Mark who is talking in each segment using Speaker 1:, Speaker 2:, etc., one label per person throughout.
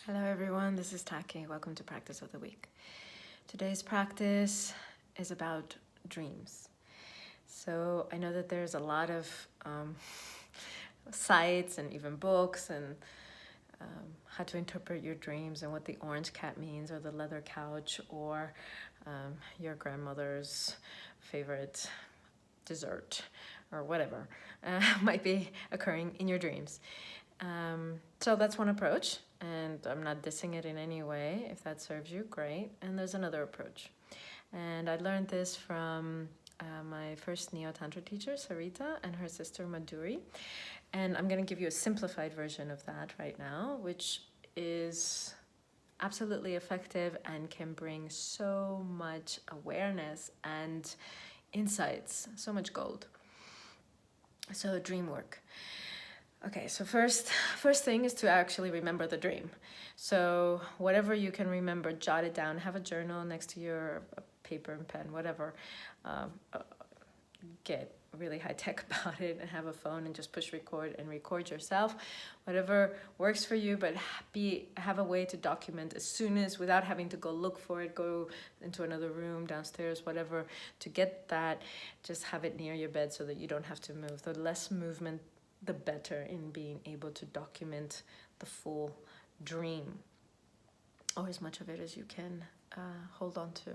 Speaker 1: Hello everyone, this is Taki'h. Welcome to Practice of the Week. Today's practice is about dreams. So I know that there's a lot of sites and even books and how to interpret your dreams and what the orange cat means, or the leather couch, or your grandmother's favorite dessert, or whatever might be occurring in your dreams. So that's one approach, and I'm not dissing it in any way. If that serves you, great. And there's another approach. And I learned this from my first Neo-Tantra teacher, Sarita, and her sister, Madhuri. And I'm going to give you a simplified version of that right now, which is absolutely effective and can bring so much awareness and insights, so much gold. So dream work. Okay, so first thing is to actually remember the dream. So whatever you can remember, jot it down. Have a journal next to your paper and pen, whatever. Get really high tech about it and have a phone and just push record and record yourself. Whatever works for you, but have a way to document as soon as, without having to go look for it, go into another room, downstairs, whatever, to get that. Just have it near your bed so that you don't have to move. The less movement, the better in being able to document the full dream, or as much of it as you can hold on to.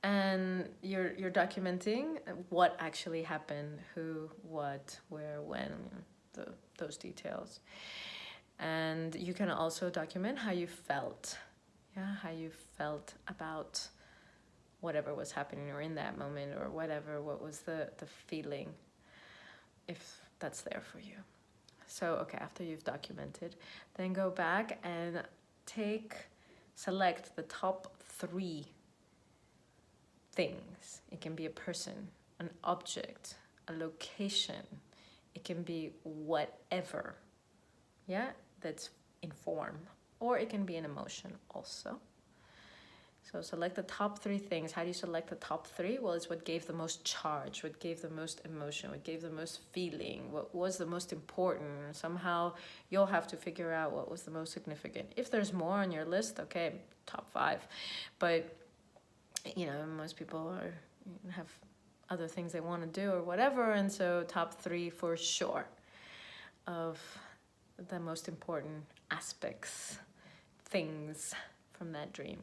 Speaker 1: And you're documenting what actually happened, who, what, where, when, those details. And you can also document how you felt, how you felt about whatever was happening, or in that moment, or whatever, what was the feeling, if that's there for you. So, okay, after you've documented, then go back and select the top 3 things. It can be a person, an object, a location. It can be whatever, that's in form, or it can be an emotion also. So select the top 3 things. How do you select the top 3? Well, it's what gave the most charge, what gave the most emotion, what gave the most feeling, what was the most important. Somehow you'll have to figure out what was the most significant. If there's more on your list, okay, top 5. But, most people have other things they want to do or whatever, and so top 3 for sure of the most important aspects, things from that dream.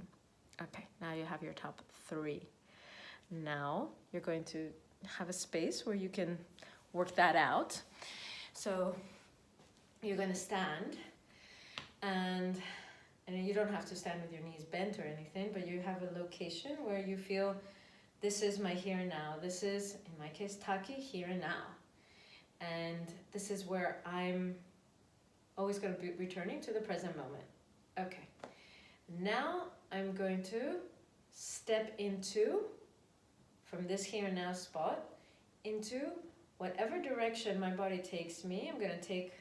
Speaker 1: Okay, now you have your top 3. Now you're going to have a space where you can work that out. So you're going to stand, and you don't have to stand with your knees bent or anything, but you have a location where you feel this is my here and now. This is, in my case, Taki'h, here and now. And this is where I'm always going to be returning to the present moment. Okay. Now I'm going to step into, from this here and now spot, into whatever direction my body takes me. I'm going to take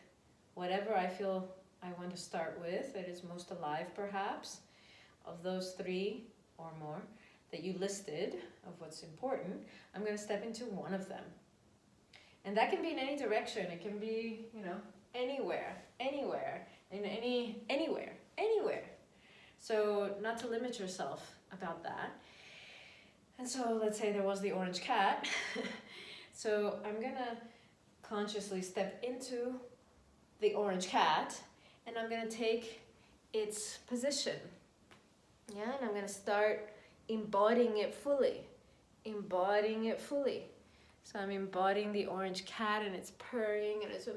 Speaker 1: whatever I feel I want to start with, that is most alive perhaps, of those 3 or more that you listed of what's important. I'm going to step into one of them. And that can be in any direction. It can be, anywhere, in anywhere. So not to limit yourself about that. And so let's say there was the orange cat. So I'm gonna consciously step into the orange cat, and I'm gonna take its position. And I'm gonna start embodying it fully. So I'm embodying the orange cat, and it's purring, and it's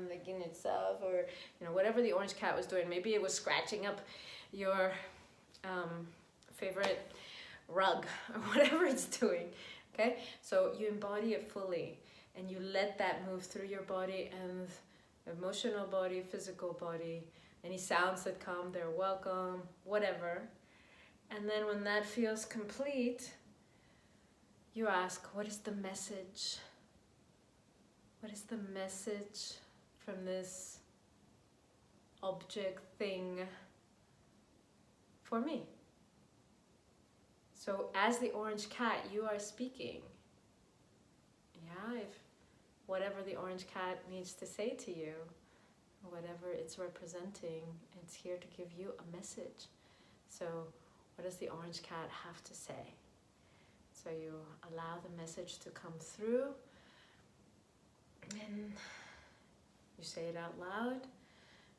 Speaker 1: licking itself, or whatever the orange cat was doing. Maybe it was scratching up your favorite rug, or whatever it's doing. Okay, so you embody it fully, and you let that move through your body, and emotional body, physical body. Any sounds that come, they're welcome, whatever. And then when that feels complete, you ask, what is the message? What is the message from this object thing for me? So as the orange cat, you are speaking. If whatever the orange cat needs to say to you, whatever it's representing, it's here to give you a message. So what does the orange cat have to say? So you allow the message to come through, and you say it out loud,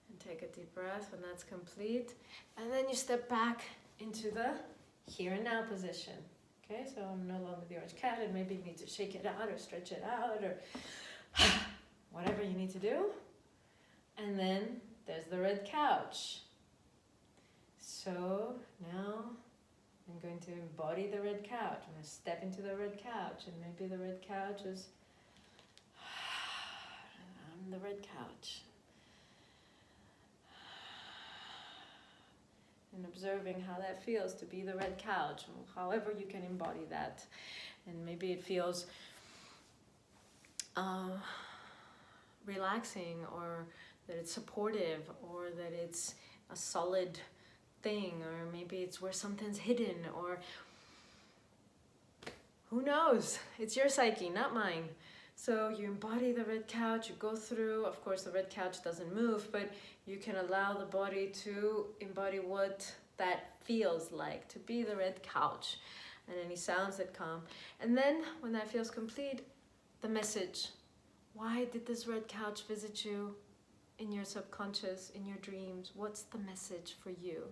Speaker 1: and take a deep breath when that's complete, and then you step back into the here and now position. Okay, so I'm no longer the orange cat, and maybe you need to shake it out or stretch it out or whatever you need to do. And then there's the red couch. So now I'm going to embody the red couch. I'm going to step into the red couch, and maybe the red couch is, I'm the red couch. And observing how that feels to be the red couch, however you can embody that. And maybe it feels relaxing, or that it's supportive, or that it's a solid thing, or maybe it's where something's hidden, or who knows? It's your psyche, not mine. So you embody the red couch, you go through, of course the red couch doesn't move, but you can allow the body to embody what that feels like, to be the red couch, and any sounds that come. And then when that feels complete, the message. Why did this red couch visit you in your subconscious, in your dreams? What's the message for you?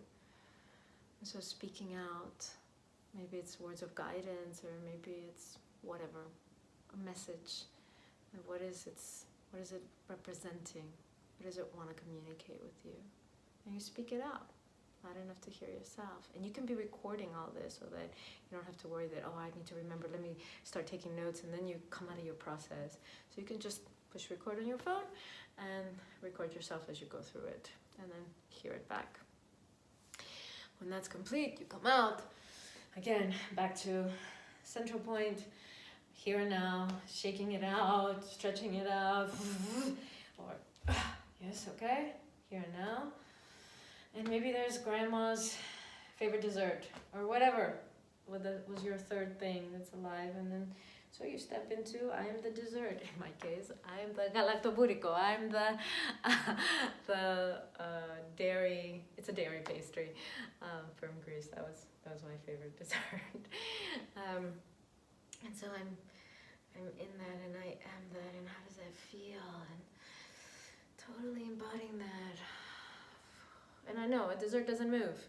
Speaker 1: And so speaking out, maybe it's words of guidance, or maybe it's whatever, a message. And what is it representing? What does it want to communicate with you? And you speak it out, loud enough to hear yourself. And you can be recording all this so that you don't have to worry that, oh, I need to remember, let me start taking notes, and then you come out of your process. So you can just push record on your phone and record yourself as you go through it, and then hear it back. When that's complete, you come out, again, back to central point, here and now, shaking it out, stretching it out, or, yes, okay, here and now. And maybe there's grandma's favorite dessert, or whatever was your third thing that's alive. And then, so you step into, I am the dessert. In my case, I am the galactoburico. I'm the dairy, it's a dairy pastry from Greece. That was my favorite dessert. And so I'm in that, and I am that, and how does that feel? And totally embodying that. And I know a dessert doesn't move.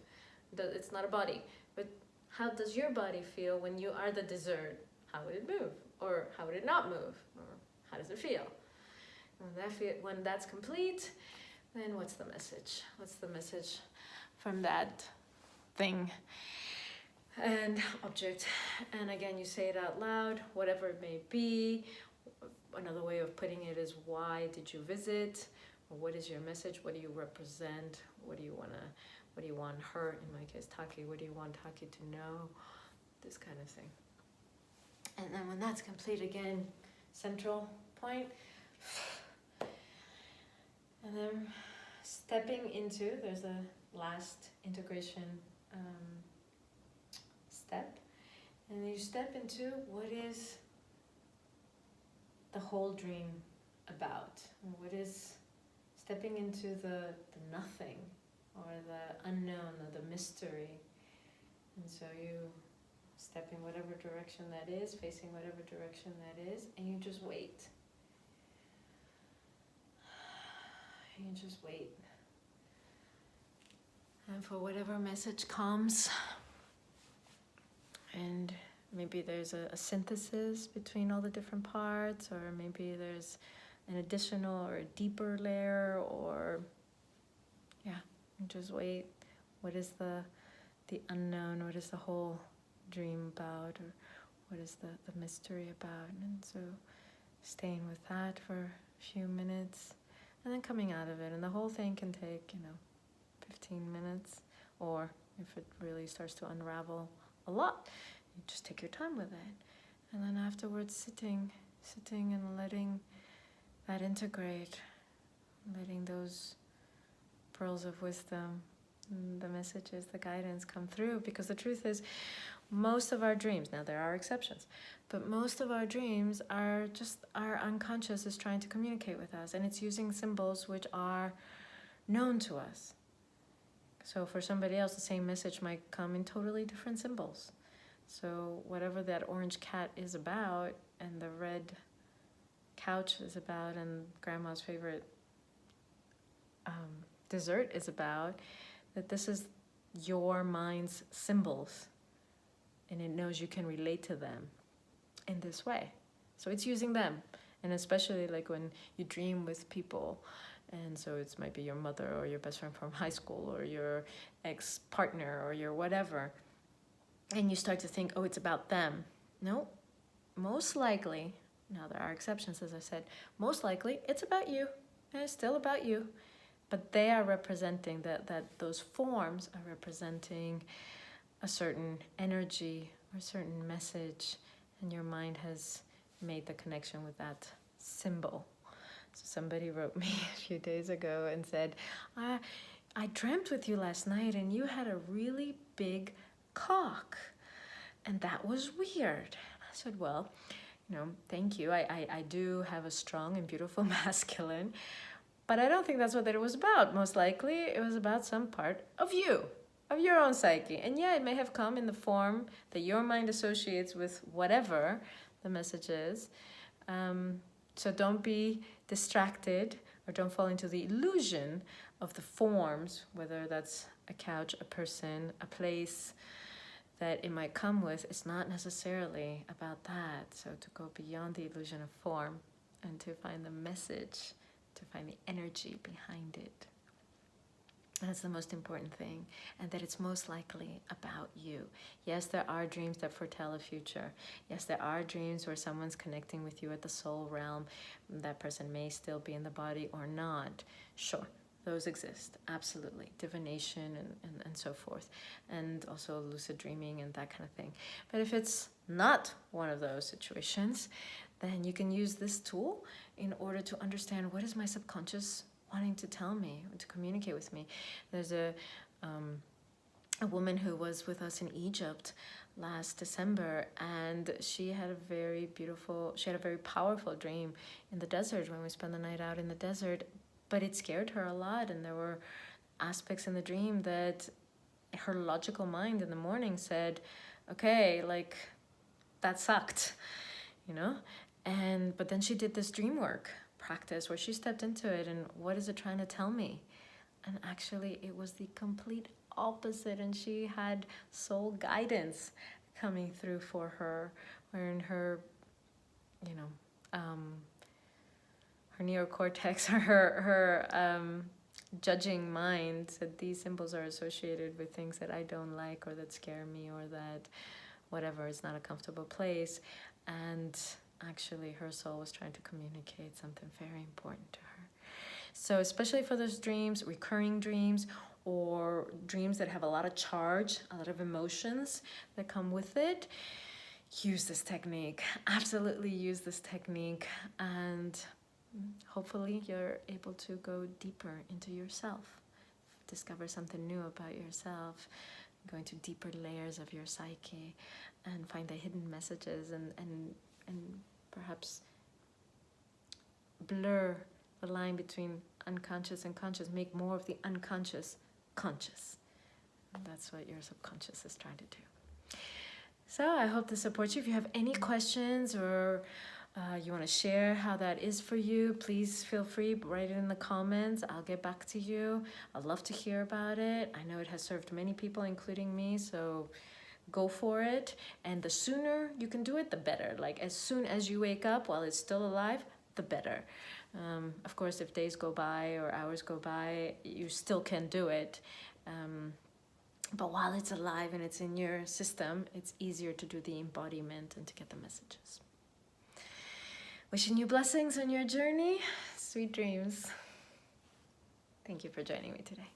Speaker 1: It's not a body. But how does your body feel when you are the dessert? How would it move? Or how would it not move? Or how does it feel? When that's complete, then what's the message? What's the message from that thing and object? And again, you say it out loud, whatever it may be. Another way of putting it is, why did you visit? Or what is your message? What do you represent? What do you want her, in my case, Taki'h, what do you want Taki'h to know? This kind of thing. And then when that's complete, again, central point. And then stepping into, there's a last integration step. And you step into what is the whole dream about? What is stepping into the nothing, or the unknown, or the mystery. And so you step in whatever direction that is, facing whatever direction that is, and you just wait. You just wait. And for whatever message comes, and maybe there's a synthesis between all the different parts, or maybe there's an additional or a deeper layer, or just wait. What is the unknown? What is the whole dream about? Or what is the mystery about? And so staying with that for a few minutes, and then coming out of it. And the whole thing can take, 15 minutes, or if it really starts to unravel a lot, you just take your time with it. And then afterwards, sitting and letting that integrate, letting those pearls of wisdom the messages, the guidance come through. Because the truth is, most of our dreams, now there are exceptions, but most of our dreams are just our unconscious is trying to communicate with us, and it's using symbols which are known to us. So for somebody else, the same message might come in totally different symbols. So whatever that orange cat is about, and the red couch is about, and grandma's favorite dessert is about, that this is your mind's symbols, and it knows you can relate to them in this way. So it's using them, and especially like when you dream with people, and so it might be your mother or your best friend from high school or your ex-partner or your whatever, and you start to think, oh, it's about them. No, most likely, now there are exceptions, as I said, most likely it's about you, and it's still about you, but they are representing that those forms are representing a certain energy or a certain message, and your mind has made the connection with that symbol. So somebody wrote me a few days ago and said, I dreamt with you last night and you had a really big cock, and that was weird. I said, well, thank you. I do have a strong and beautiful masculine, but I don't think that's what it was about. Most likely it was about some part of you, of your own psyche. And yeah, it may have come in the form that your mind associates with whatever the message is. So don't be distracted, or don't fall into the illusion of the forms, whether that's a couch, a person, a place that it might come with. It's not necessarily about that. So to go beyond the illusion of form and to find the message, to find the energy behind it. That's the most important thing, and that it's most likely about you. Yes, there are dreams that foretell a future. Yes, there are dreams where someone's connecting with you at the soul realm. That person may still be in the body or not. Sure, those exist, absolutely. Divination and so forth, and also lucid dreaming and that kind of thing. But if it's not one of those situations, then you can use this tool in order to understand, what is my subconscious wanting to tell me, to communicate with me. There's a woman who was with us in Egypt last December, and she had a very powerful dream in the desert when we spent the night out in the desert, but it scared her a lot, and there were aspects in the dream that her logical mind in the morning said, okay, like, that sucked, but then she did this dream work practice where she stepped into it, and what is it trying to tell me? And actually it was the complete opposite, and she had soul guidance coming through for her, wherein her her neocortex, or her judging mind said, these symbols are associated with things that I don't like, or that scare me, or that whatever, is not a comfortable place. And actually her soul was trying to communicate something very important to her. So especially for those dreams, recurring dreams, or dreams that have a lot of charge, a lot of emotions that come with it, use this technique. Absolutely use this technique, and hopefully you're able to go deeper into yourself, discover something new about yourself, go into deeper layers of your psyche, and find the hidden messages, and perhaps blur the line between unconscious and conscious, make more of the unconscious conscious. And that's what your subconscious is trying to do. So I hope this supports you. If you have any questions, or you want to share how that is for you, please feel free, write it in the comments. I'll get back to you. I'd love to hear about it. I know it has served many people, including me, so go for it. And the sooner you can do it, the better. Like, as soon as you wake up while it's still alive, the better. Of course, if days go by or hours go by, you still can do it. But while it's alive and it's in your system, it's easier to do the embodiment and to get the messages. Wishing you blessings on your journey. Sweet dreams. Thank you for joining me today.